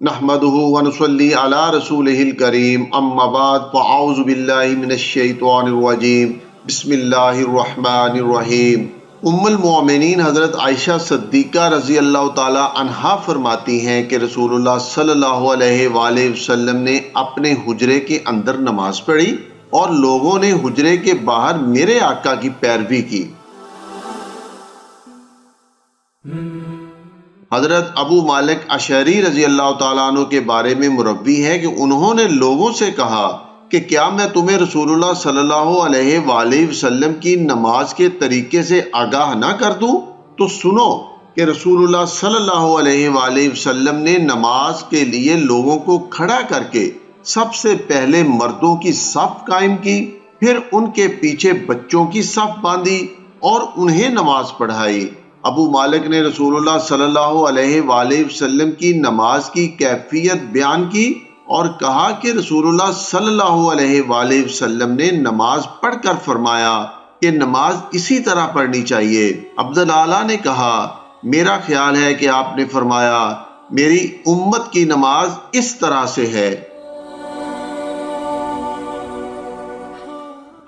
نحمدہ ونصلی علی رسولہ الکریم، اما بعد فاعوذ باللہ من الشیطان الرجیم، بسم اللہ الرحمن الرحیم۔ ام المؤمنین حضرت عائشہ صدیقہ رضی اللہ تعالی عنہا فرماتی ہیں کہ رسول اللہ صلی اللہ علیہ وآلہ وسلم نے اپنے حجرے کے اندر نماز پڑھی اور لوگوں نے حجرے کے باہر میرے آقا کی پیروی کی۔ حضرت ابو مالک اشعری رضی اللہ تعالیٰ عنہ کے بارے میں مروی ہے کہ انہوں نے لوگوں سے کہا کہ کیا میں تمہیں رسول اللہ صلی اللہ علیہ وآلہ وسلم کی نماز کے طریقے سے آگاہ نہ کر دوں؟ تو سنو کہ رسول اللہ صلی اللہ علیہ وآلہ وسلم نے نماز کے لیے لوگوں کو کھڑا کر کے سب سے پہلے مردوں کی صف قائم کی، پھر ان کے پیچھے بچوں کی صف باندھی اور انہیں نماز پڑھائی۔ ابو مالک نے رسول اللہ صلی اللہ علیہ وآلہ وسلم کی نماز کی کیفیت بیان کی اور کہا کہ رسول اللہ صلی اللہ علیہ وآلہ وسلم نے نماز پڑھ کر فرمایا کہ نماز اسی طرح پڑھنی چاہیے۔ عبداللہ نے کہا میرا خیال ہے کہ آپ نے فرمایا میری امت کی نماز اس طرح سے ہے۔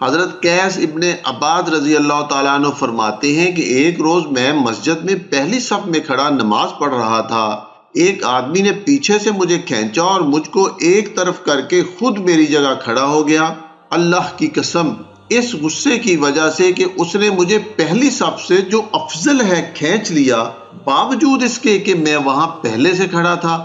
حضرت قیس ابن عباد رضی اللہ تعالیٰ عنہ فرماتے ہیں کہ ایک روز میں مسجد میں پہلی صف میں کھڑا نماز پڑھ رہا تھا، ایک آدمی نے پیچھے سے مجھے کھینچا اور مجھ کو ایک طرف کر کے خود میری جگہ کھڑا ہو گیا۔ اللہ کی قسم اس غصے کی وجہ سے کہ اس نے مجھے پہلی صف سے جو افضل ہے کھینچ لیا، باوجود اس کے کہ میں وہاں پہلے سے کھڑا تھا،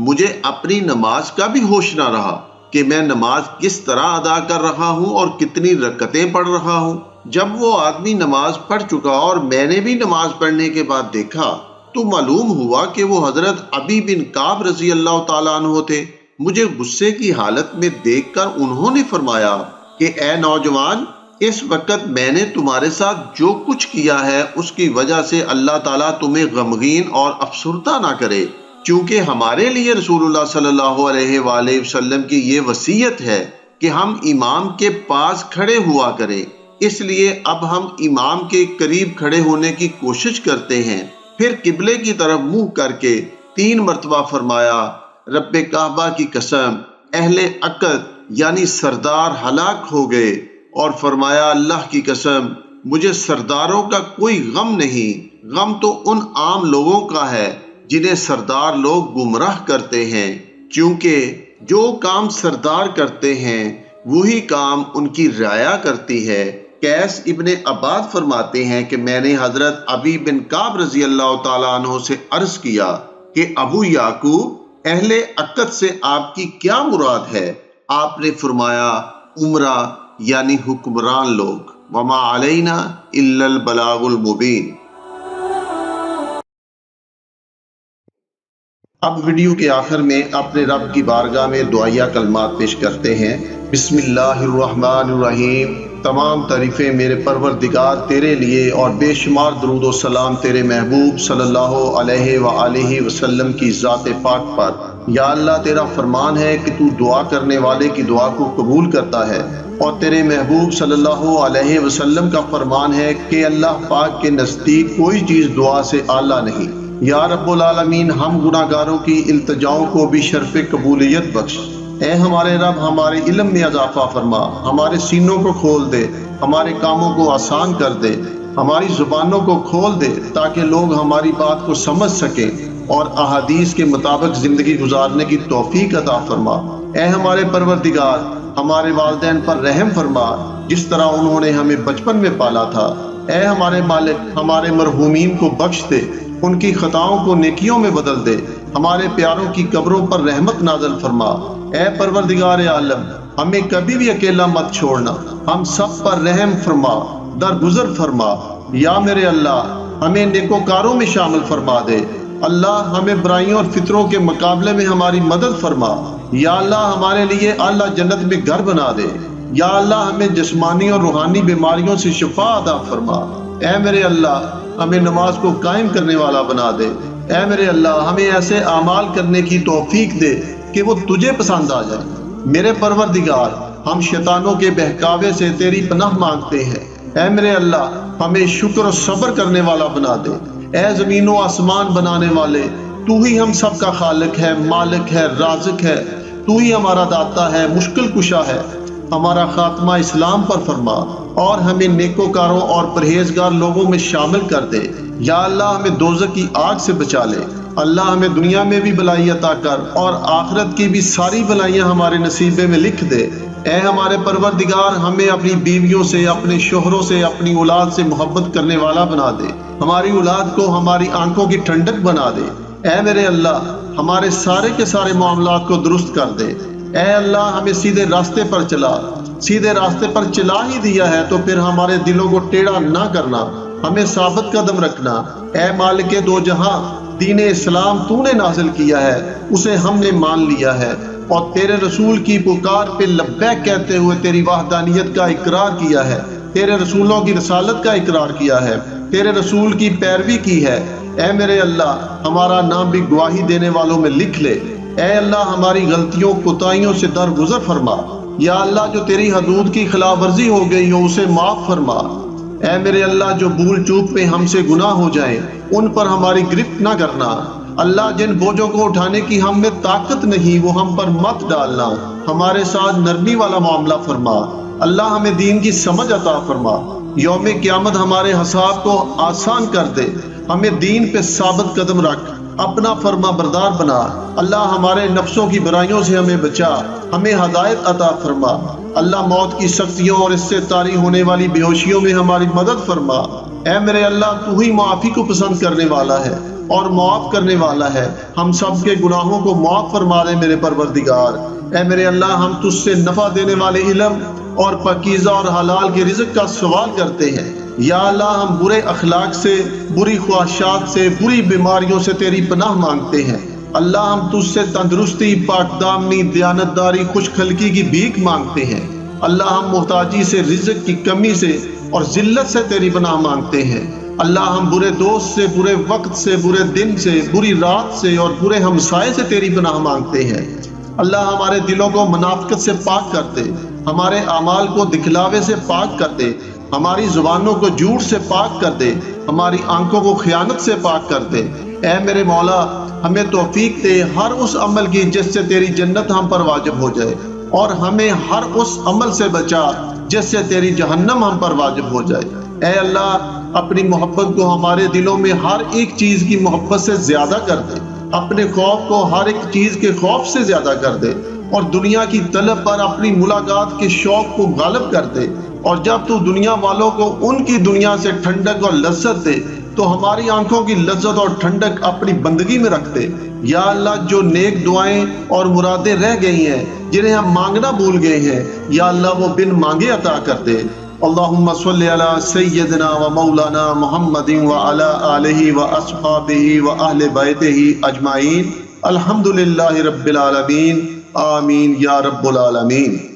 مجھے اپنی نماز کا بھی ہوش نہ رہا کہ میں نماز کس طرح ادا کر رہا ہوں اور کتنی رکعتیں پڑھ رہا ہوں۔ جب وہ آدمی نماز پڑھ چکا اور میں نے بھی نماز پڑھنے کے بعد دیکھا تو معلوم ہوا کہ وہ حضرت ابی بن کعب رضی اللہ تعالیٰ عنہ تھے۔ مجھے غصے کی حالت میں دیکھ کر انہوں نے فرمایا کہ اے نوجوان، اس وقت میں نے تمہارے ساتھ جو کچھ کیا ہے اس کی وجہ سے اللہ تعالیٰ تمہیں غمگین اور افسردہ نہ کرے، چونکہ ہمارے لیے رسول اللہ صلی اللہ علیہ وآلہ وسلم کی یہ وصیت ہے کہ ہم امام کے پاس کھڑے ہوا کریں، اس لیے اب ہم امام کے قریب کھڑے ہونے کی کوشش کرتے ہیں۔ پھر قبلے کی طرف منہ کر کے 3 مرتبہ فرمایا رب کعبہ کی قسم، اہل عقد یعنی سردار ہلاک ہو گئے، اور فرمایا اللہ کی قسم مجھے سرداروں کا کوئی غم نہیں، غم تو ان عام لوگوں کا ہے جنہیں سردار لوگ گمراہ کرتے ہیں، چونکہ جو کام سردار کرتے ہیں وہی کام ان کی رعایا کرتی ہے۔ قیس ابن عباد فرماتے ہیں کہ میں نے حضرت ابی بن کعب رضی اللہ تعالیٰ عنہ سے عرض کیا کہ ابو یعقوب، اہل عقد سے آپ کی کیا مراد ہے؟ آپ نے فرمایا امرا یعنی حکمران لوگ، وما علینا الا البلاغ المبین۔ اب ویڈیو کے آخر میں اپنے رب کی بارگاہ میں دعائیہ کلمات پیش کرتے ہیں۔ بسم اللہ الرحمن الرحیم۔ تمام تعریفیں میرے پروردگار تیرے لیے اور بے شمار درود و سلام تیرے محبوب صلی اللہ علیہ وآلہ وسلم کی ذات پاک پر۔ یا اللہ تیرا فرمان ہے کہ تو دعا کرنے والے کی دعا کو قبول کرتا ہے، اور تیرے محبوب صلی اللہ علیہ وسلم کا فرمان ہے کہ اللہ پاک کے نزدیک کوئی چیز دعا سے اعلیٰ نہیں۔ یا رب العالمین، ہم گناہ گاروں کی التجاؤں کو بھی شرف قبولیت بخش۔ اے ہمارے رب، ہمارے علم میں اضافہ فرما، ہمارے سینوں کو کھول دے، ہمارے کاموں کو آسان کر دے، ہماری زبانوں کو کھول دے تاکہ لوگ ہماری بات کو سمجھ سکیں اور احادیث کے مطابق زندگی گزارنے کی توفیق عطا فرما۔ اے ہمارے پروردگار، ہمارے والدین پر رحم فرما جس طرح انہوں نے ہمیں بچپن میں پالا تھا۔ اے ہمارے مالک، ہمارے مرحومین کو بخش دے، ان کی خطاؤں کو نیکیوں میں بدل دے، ہمارے پیاروں کی قبروں پر رحمت نازل فرما۔ اے پروردگار عالم، ہمیں کبھی بھی اکیلا مت چھوڑنا، ہم سب پر رحم فرما، درگزر فرما۔ یا میرے اللہ، ہمیں نیکوکاروں میں شامل فرما دے۔ اللہ، ہمیں برائیوں اور فطروں کے مقابلے میں ہماری مدد فرما۔ یا اللہ، ہمارے لیے اعلیٰ جنت میں گھر بنا دے۔ یا اللہ، ہمیں جسمانی اور روحانی بیماریوں سے شفا عطا فرما۔ اے میرے اللہ، ہمیں نماز کو قائم کرنے والا بنا دے۔ اے میرے اللہ، ہمیں ایسے اعمال کرنے کی توفیق دے کہ وہ تجھے پسند آ جائے۔ میرے پروردگار، ہم شیطانوں کے بہکاوے سے تیری پناہ مانگتے ہیں۔ اے میرے اللہ ہمیں شکر و صبر کرنے والا بنا دے۔ اے زمین و آسمان بنانے والے، تو ہی ہم سب کا خالق ہے، مالک ہے، رازق ہے، تو ہی ہمارا داتا ہے، مشکل کشا ہے۔ ہمارا خاتمہ اسلام پر فرما اور ہمیں نیکوکاروں اور پرہیزگار لوگوں میں شامل کر دے۔ یا اللہ ہمیں دوزخ کی آگ سے بچا لے۔ اللہ ہمیں دنیا میں بھی بھلائی عطا کر اور آخرت کی بھی ساری بھلائیاں ہمارے نصیبے میں لکھ دے۔ اے ہمارے پروردگار ہمیں اپنی بیویوں سے، اپنے شوہروں سے، اپنی اولاد سے محبت کرنے والا بنا دے۔ ہماری اولاد کو ہماری آنکھوں کی ٹھنڈک بنا دے۔ اے میرے اللہ ہمارے سارے کے سارے معاملات کو درست کر دے۔ اے اللہ ہمیں سیدھے راستے پر چلا۔ سیدھے راستے پر چلا ہی دیا ہے تو پھر ہمارے دلوں کو ٹیڑھا نہ کرنا، ہمیں ثابت قدم رکھنا۔ اے مالک دو جہاں، دین اسلام تو نے نازل کیا ہے، اسے ہم نے مان لیا ہے اور تیرے رسول کی پکار پہ لبیک کہتے ہوئے تیری وحدانیت کا اقرار کیا ہے، تیرے رسولوں کی رسالت کا اقرار کیا ہے، تیرے رسول کی پیروی کی ہے۔ اے میرے اللہ ہمارا نام بھی گواہی دینے والوں میں لکھ لے۔ اے اللہ ہماری غلطیوں کوتاہیوں سے درگزر فرما۔ یا اللہ جو تیری حدود کی خلاف ورزی ہو گئی ہو اسے معاف فرما۔ اے میرے اللہ جو بھول چوک پہ ہم سے گناہ ہو جائیں ان پر ہماری گرفت نہ کرنا۔ اللہ جن بوجھوں کو اٹھانے کی ہم میں طاقت نہیں وہ ہم پر مت ڈالنا، ہمارے ساتھ نرمی والا معاملہ فرما۔ اللہ ہمیں دین کی سمجھ عطا فرما۔ یوم قیامت ہمارے حساب کو آسان کر دے، ہمیں دین پہ ثابت قدم رکھ، اپنا فرما بردار بنا۔ اللہ ہمارے نفسوں کی برائیوں سے ہمیں بچا، ہمیں ہدایت عطا فرما۔ اللہ موت کی سختیوں اور اس سے طاری ہونے والی بے ہوشیوں میں ہماری مدد فرما۔ اے میرے اللہ تو ہی معافی کو پسند کرنے والا ہے اور معاف کرنے والا ہے، ہم سب کے گناہوں کو معاف فرما دے میرے پروردگار۔ اے میرے اللہ ہم تجھ سے نفع دینے والے علم اور پاکیزہ اور حلال کے رزق کا سوال کرتے ہیں۔ یا اللہ ہم برے اخلاق سے، بری خواہشات سے، بری بیماریوں سے تیری پناہ مانگتے ہیں۔ اللہ ہم تجھ سے تندرستی، پاک دامنی، دیانتداری، خوش خلقی کی بھیک مانگتے ہیں۔ اللہ ہم محتاجی سے، رزق کی کمی سے اور ذلت سے تیری پناہ مانگتے ہیں۔ اللہ ہم برے دوست سے، برے وقت سے، برے دن سے، بری رات سے اور برے ہمسائے سے تیری پناہ مانگتے ہیں۔ اللہ ہمارے دلوں کو منافقت سے پاک کر دے، ہمارے اعمال کو دکھلاوے سے پاک کر دے، ہماری زبانوں کو جھوٹ سے پاک کر دے، ہماری آنکھوں کو خیانت سے پاک کر دے۔ اے میرے مولا ہمیں توفیق دے ہر اس عمل کی جس سے تیری جنت ہم پر واجب ہو جائے، اور ہمیں ہر اس عمل سے بچا جس سے تیری جہنم ہم پر واجب ہو جائے۔ اے اللہ اپنی محبت کو ہمارے دلوں میں ہر ایک چیز کی محبت سے زیادہ کر دے، اپنے خوف کو ہر ایک چیز کے خوف سے زیادہ کر دے، اور دنیا کی طلب پر اپنی ملاقات کے شوق کو غالب کر دے۔ اور جب تو دنیا والوں کو ان کی دنیا سے ٹھنڈک اور لذت دے تو ہماری آنکھوں کی لذت اور ٹھنڈک اپنی بندگی میں رکھ دے۔ یا اللہ جو نیک دعائیں اور مرادیں رہ گئی ہیں جنہیں ہم مانگنا بھول گئے ہیں، یا اللہ وہ بن مانگے عطا کر دے۔ اللہم صلی علی سیدنا و مولانا محمد وعلی آلہ و اصحابہ و اہل بیتہ اجمعین۔ الحمدللہ رب العالمین، آمین یا رب العالمین۔